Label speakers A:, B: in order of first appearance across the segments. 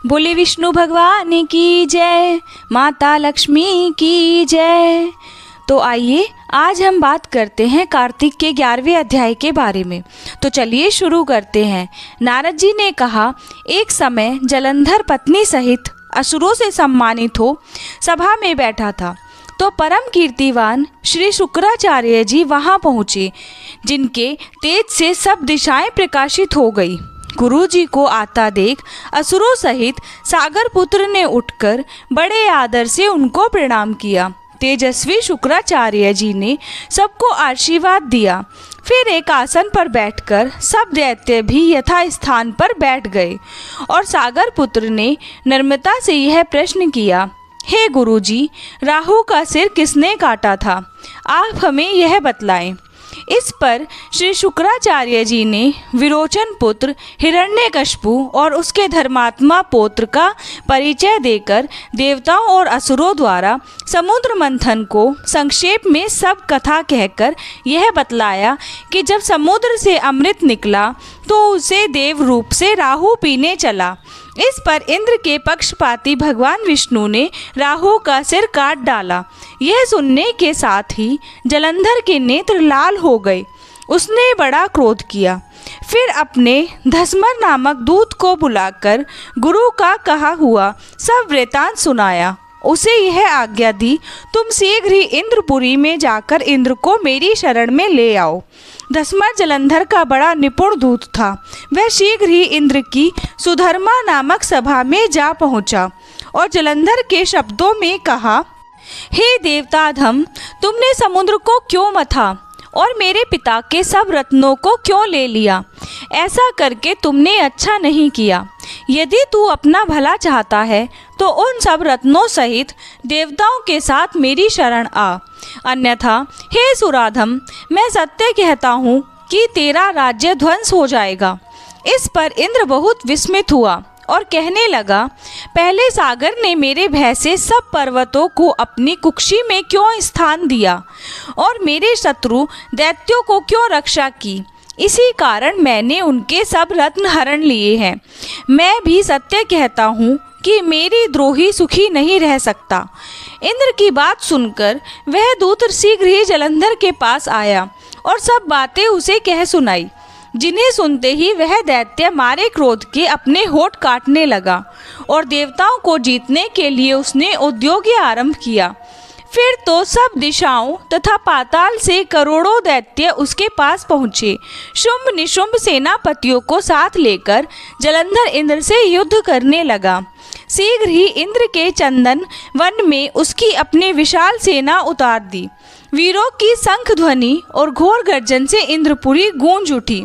A: बोले विष्णु भगवान की जय, माता लक्ष्मी की जय। तो आइए आज हम बात करते हैं कार्तिक के 11वें अध्याय के बारे में। तो चलिए शुरू करते हैं। नारद जी ने कहा, एक समय जलंधर पत्नी सहित असुरों से सम्मानित हो सभा में बैठा था, तो परम कीर्तिवान श्री शुक्राचार्य जी वहाँ पहुँचे, जिनके तेज से सब दिशाएं प्रकाशित हो गई। गुरु जी को आता देख असुरों सहित सागर पुत्र ने उठकर बड़े आदर से उनको प्रणाम किया। तेजस्वी शुक्राचार्य जी ने सबको आशीर्वाद दिया। फिर एक आसन पर बैठकर सब दैत्य भी यथा स्थान पर बैठ गए और सागर पुत्र ने नम्रता से यह प्रश्न किया, हे गुरुजी, राहु का सिर किसने काटा था? आप हमें यह बतलाएं। इस पर श्री शुक्राचार्य जी ने विरोचन पुत्र हिरण्यकश्यपु और उसके धर्मात्मा पौत्र का परिचय देकर देवताओं और असुरों द्वारा समुद्र मंथन को संक्षेप में सब कथा कहकर यह बतलाया कि जब समुद्र से अमृत निकला तो उसे देव रूप से राहु पीने चला। इस पर इंद्र के पक्षपाती भगवान विष्णु ने राहु का सिर काट डाला। यह सुनने के साथ ही जलंधर के नेत्र लाल हो गए। उसने बड़ा क्रोध किया। फिर अपने धस्मर नामक दूत को बुलाकर गुरु का कहा हुआ सब वृतांत सुनाया। उसे यह आज्ञा दी, तुम शीघ्र ही इंद्रपुरी में जाकर इंद्र को मेरी शरण में ले आओ। धस्मर जलंधर का बड़ा निपुण दूत था। वह शीघ्र ही इंद्र की सुधर्मा नामक सभा में जा पहुंचा और जलंधर के शब्दों में कहा, हे देवताधम, तुमने समुद्र को क्यों मथा और मेरे पिता के सब रत्नों को क्यों ले लिया? ऐसा करके तुमने अच्छा नहीं किया। यदि तू अपना भला चाहता है तो उन सब रत्नों सहित देवताओं के साथ मेरी शरण आ, अन्यथा हे सुराधम, मैं सत्य कहता हूँ कि तेरा राज्य ध्वंस हो जाएगा। इस पर इंद्र बहुत विस्मित हुआ और कहने लगा, पहले सागर ने मेरे भय से सब पर्वतों को अपनी कुक्षी में क्यों स्थान दिया और मेरे शत्रु दैत्यों को क्यों रक्षा की? इसी कारण मैंने उनके सब रत्न हरण लिए हैं। मैं भी सत्य कहता हूँ कि मेरी द्रोही सुखी नहीं रह सकता। इंद्र की बात सुनकर वह दूत शीघ्र ही जलंधर के पास आया और सब बातें उसे कह सुनाई, जिन्हें सुनते ही वह दैत्य मारे क्रोध के अपने होठ काटने लगा और देवताओं को जीतने के लिए उसने उद्योग आरंभ किया। फिर तो सब दिशाओं तथा पाताल से करोड़ों दैत्य उसके पास पहुँचे। शुंभ निशुंभ सेनापतियों को साथ लेकर जलंधर इंद्र से युद्ध करने लगा। शीघ्र ही इंद्र के चंदन वन में उसकी अपनी विशाल सेना उतार दी। वीरों की शंख ध्वनि और घोर गर्जन से इंद्रपुरी गूंज उठी।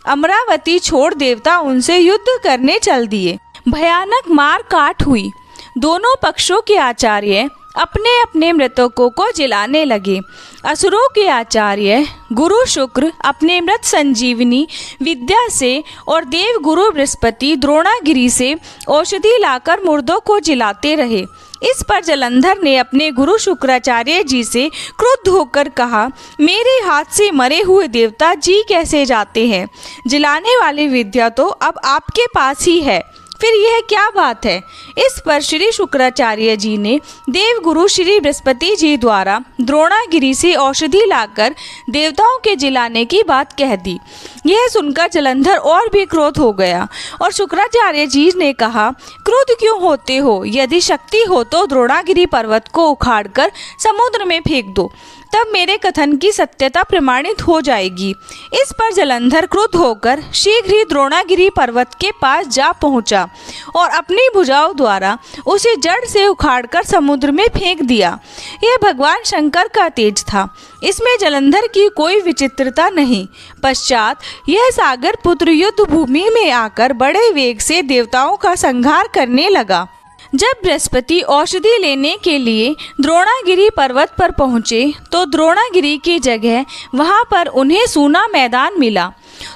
A: अमरावती छोड़ देवता उनसे युद्ध करने चल दिए। भयानक मार काट हुई। दोनों पक्षों के आचार्य अपने अपने मृतकों को जिलाने लगे। असुरों के आचार्य गुरु शुक्र अपने मृत संजीवनी विद्या से और देव गुरु बृहस्पति द्रोणागिरी से औषधि लाकर मुर्दों को जिलाते रहे। इस पर जलंधर ने अपने गुरु शुक्राचार्य जी से क्रुद्ध होकर कहा, मेरे हाथ से मरे हुए देवता जी कैसे जाते हैं? जिलाने वाली विद्या तो अब आपके पास ही है, फिर यह क्या बात है? इस पर श्री शुक्राचार्य जी ने देव गुरु श्री बृहस्पति जी द्वारा द्रोणागिरी से औषधि लाकर देवताओं के जिलाने की बात कह दी। यह सुनकर जलंधर और भी क्रोध हो गया और शुक्राचार्य जी ने कहा, क्रोध क्यों होते हो? यदि शक्ति हो तो द्रोणागिरी पर्वत को उखाड़कर समुद्र में फेंक दो, तब मेरे कथन की सत्यता प्रमाणित हो जाएगी। इस पर जलंधर क्रुद्ध होकर शीघ्र ही द्रोणागिरी पर्वत के पास जा पहुंचा और अपनी भुजाओं द्वारा उसे जड़ से उखाड़कर समुद्र में फेंक दिया। यह भगवान शंकर का तेज था। इसमें जलंधर की कोई विचित्रता नहीं। पश्चात यह सागर पुत्र युद्ध भूमि में आकर बड़े वेग से देवताओं का संहार करने लगा। जब बृहस्पति औषधि लेने के लिए द्रोणागिरी पर्वत पर पहुँचे तो द्रोणागिरी की जगह वहाँ पर उन्हें सूना मैदान मिला।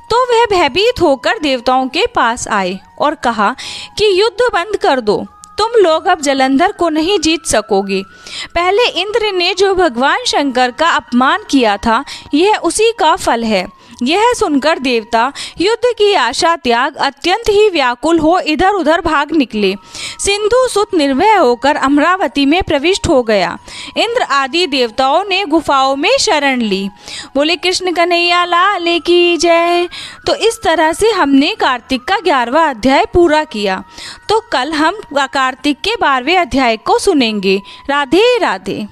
A: तो वह भयभीत होकर देवताओं के पास आए और कहा कि युद्ध बंद कर दो, तुम लोग अब जलंधर को नहीं जीत सकोगे। पहले इंद्र ने जो भगवान शंकर का अपमान किया था, यह उसी का फल है। यह सुनकर देवता युद्ध की आशा त्याग अत्यंत ही व्याकुल हो इधर उधर भाग निकले। सिंधु सुत निर्भय होकर अमरावती में प्रविष्ट हो गया। इंद्र आदि देवताओं ने गुफाओं में शरण ली। बोले कृष्ण कन्हैया लाल की जय। तो इस तरह से हमने कार्तिक का 11वां अध्याय पूरा किया। तो कल हम कार्तिक के 12वें अध्याय को सुनेंगे। राधे राधे।